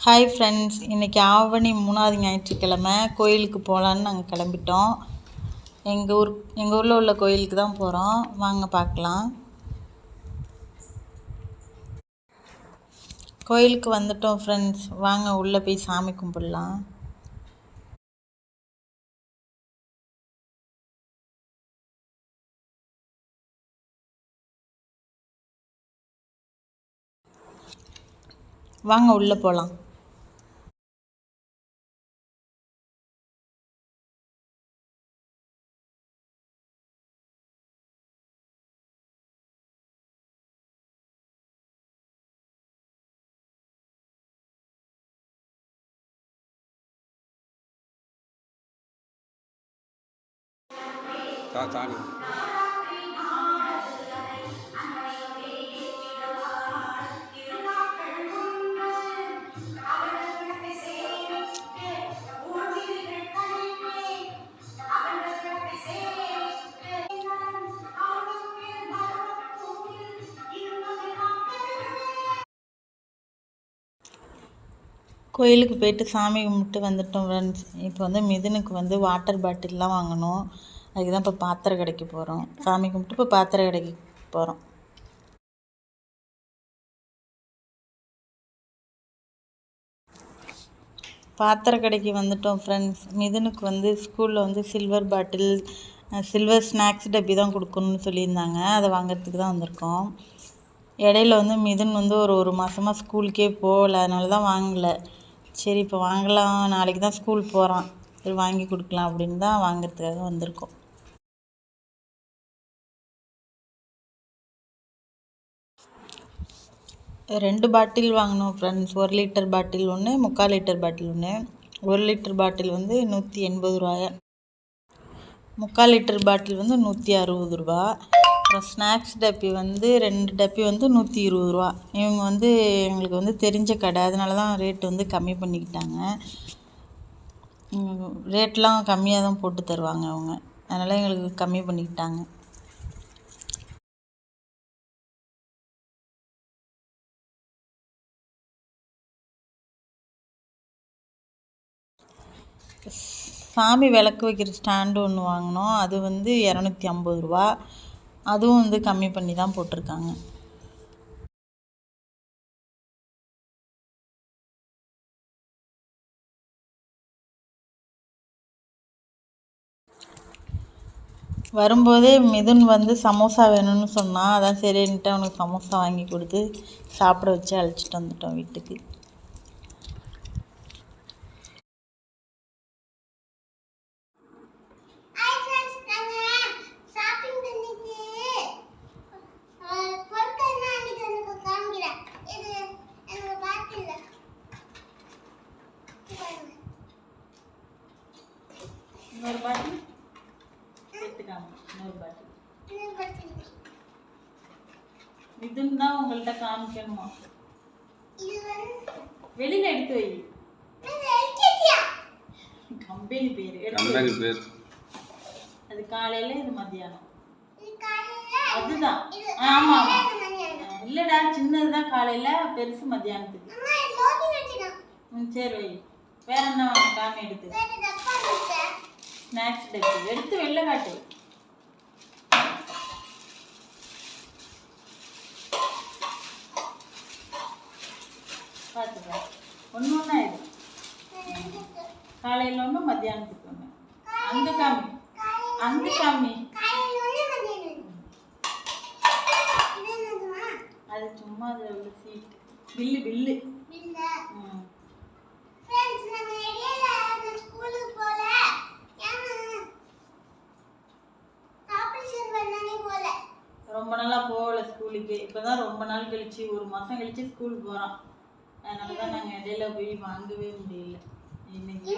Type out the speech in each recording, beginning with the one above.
Hi friends, இன்றைக்கி ஆவணி 3வது ஞாயிற்றுக்கிழமை கோயிலுக்கு போகலான்னு நாங்கள் கிளம்பிட்டோம். எங்கள் ஊரில் உள்ள கோயிலுக்கு தான் போகிறோம். வாங்க பார்க்கலாம். கோயிலுக்கு வந்துட்டோம் ஃப்ரெண்ட்ஸ். வாங்க உள்ளே போய் சாமி கும்பிடலாம். வாங்க உள்ளே போகலாம். சாமி கோயிலுக்கு போயிட்டு சாமி கும்பிட்டு வந்துட்டோம் ஃப்ரெண்ட்ஸ். இப்போ மிதுனுக்கு வாட்டர் பாட்டில்லாம் வாங்கணும். அதுக்கு தான் இப்போ பாத்திர கடைக்கு போகிறோம். சாமி கும்பிட்டு இப்போ பாத்திர கடைக்கு போகிறோம். பாத்திர கடைக்கு வந்துட்டோம் ஃப்ரெண்ட்ஸ். மிதுனுக்கு ஸ்கூலில் சில்வர் பாட்டில், சில்வர் ஸ்நாக்ஸ் டப்பி தான் கொடுக்கணும்னு சொல்லியிருந்தாங்க. அதை வாங்கிறதுக்கு தான் வந்திருக்கோம். இடையில மிதுன் ஒரு மாதமாக ஸ்கூலுக்கே போகல, அதனால தான் வாங்கலை. சரி இப்போ வாங்கலாம், நாளைக்கு தான் ஸ்கூல் போகிறான், சரி வாங்கி கொடுக்கலாம் அப்படின்னு தான் வாங்கிறதுக்காக வந்திருக்கோம். ரெண்டு பாட்டில் வாங்கினோம் ஃப்ரெண்ட்ஸ். 1 லிட்டர் பாட்டில் ஒன்று, 3/4 லிட்டர் பாட்டில் ஒன்று. 1 லிட்டர் பாட்டில் 180 ரூபாய், 3/4 லிட்டர் பாட்டில் 160 ரூபா. அப்புறம் ஸ்நாக்ஸ் டப்பி 2 டப்பி 120 ரூபா. இவங்க எங்களுக்கு தெரிஞ்ச கடை, அதனால தான் ரேட்டு கம்மி பண்ணிக்கிட்டாங்க. ரேட்லாம் கம்மியாக தான் போட்டு தருவாங்க அவங்க, அதனால் எங்களுக்கு கம்மி பண்ணிக்கிட்டாங்க. சாமி விளக்கு வைக்கிற ஸ்டாண்டு ஒன்று வாங்கினோம். அது 250 ரூபா. அதுவும் கம்மி பண்ணி தான் போட்டிருக்காங்க. வரும்போதே மிதுன் சமோசா வேணும்னு சொன்னான். அதான் சரின்ட்டு அவனுக்கு சமோசா வாங்கி கொடுத்து சாப்பிட வச்சு அழைச்சிட்டு வந்துட்டோம் வீட்டுக்கு. இன்னொரு பாட்டில் எடுத்துக்காம, இன்னொரு பாட்டில் மிதுன் தான் உங்கள்கிட்ட காமிக்கணுமா? வெளியில எடுத்து வை. கம்பெனி பேர் அது காலையில, இது மத்தியானம். அதுதான், ஆமா ஆமா. இல்லடா, சின்னதுதான் காலையில, பெருசு மத்தியானத்துக்கு. சரி வை. வேற என்ன வாங்க? காமி எடுத்து ஸ்நாக்ஸ் டப்பி எடுத்து வெளில காட்டு. பார்த்துக்கா, ஒன்று ஒன்றா இது. காலையில் ஒன்று, மத்தியானத்துக்கு ஒன்று. அங்கே காமி, அங்கே காமி. அது சும்மா அதில் உள்ள சீட். பில்லு. ரொம்ப நாளாக போகல ஸ்கூலுக்கு. இப்போ தான் ரொம்ப நாள் கழிச்சு, 1 மாதம் கழிச்சு ஸ்கூலுக்கு போகிறான். அதனால தான் நாங்கள் இடையில போய் வாங்கவே முடியல. இன்னைக்கு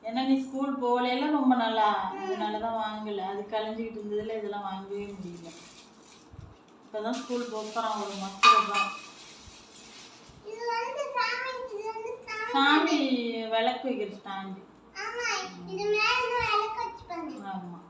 ஏன்னா நீ ஸ்கூல் போகல ரொம்ப நாளா, அதனால தான் வாங்கலை. அது கலைஞ்சிக்கிட்டு இருந்ததில் இதெல்லாம் வாங்கவே முடியல. இப்போ தான் ஸ்கூல் போகிறான், 1 மாதத்துல தான். சாமி விளக்கு வைக்கிற ஸ்டாண்டு. ஆமாம்.